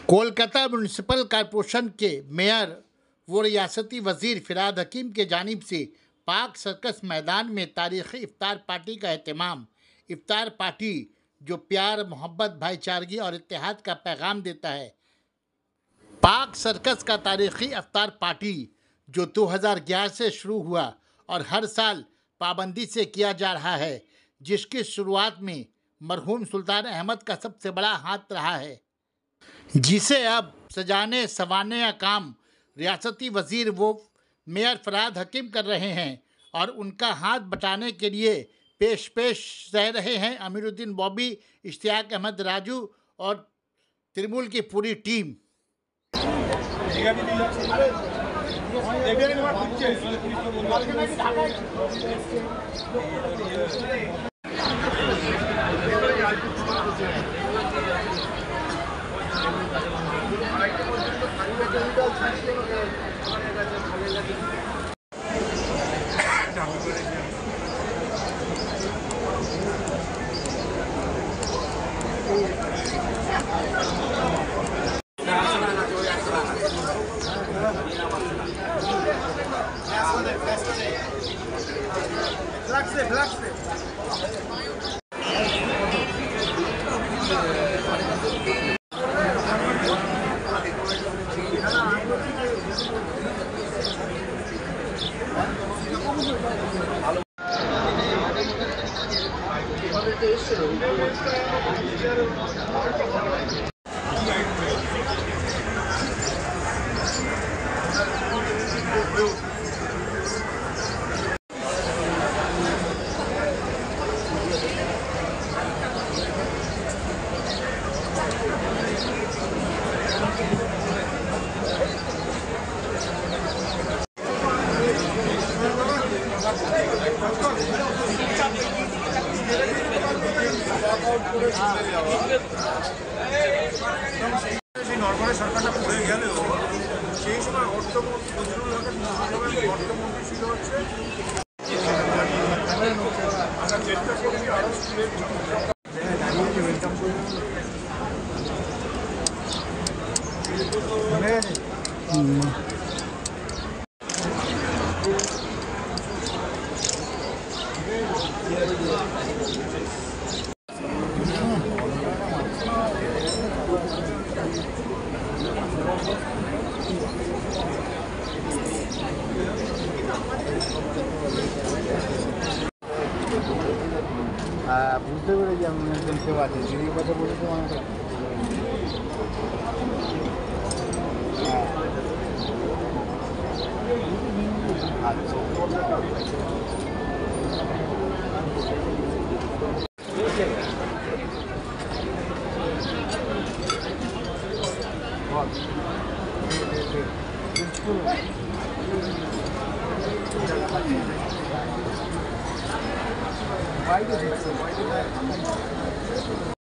Kolkata municipal corporation के mayor व रियासती वजीर फ़िरहाद हकीम की जानिब से पाक सर्कस मैदान में तारीख़ी इफ्तार पार्टी का एहतमाम। इफ्तार पार्टी जो प्यार, मोहब्बत, भाईचारगी और इत्तेहाद का पैगाम देता है। पाक सर्कस का तारीख़ी इफ्तार पार्टी जो 2011 से शुरू हुआ और हर साल पाबंदी से किया जा रहा है, जिसकी शुरुआत में मरहूम सुल्तान अहमद का सबसे बड़ा हाथ रहा है, जिसे अब सजाने संवारने का काम रियासती वजीर वो मेयर फ़िरहाद हकीम कर रहे हैं और उनका हाथ बटाने के लिए पेश रह रहे हैं अमीरुद्दीन बॉबी, इश्तियाक अहमद राजू और तृणमूल की पूरी टीम। নরমালি সরকারটা পড়ে গেলেও সেই সময় অর্থমন্ত্রী নজরুল হকের অর্থমন্ত্রী ছিল হচ্ছে আমরা চেষ্টা করছি আরো স্কুলের বুঝতে পেরেছি আমি একজন কেউ আছে যিনি কথা বলেছে আমাকে Why did it?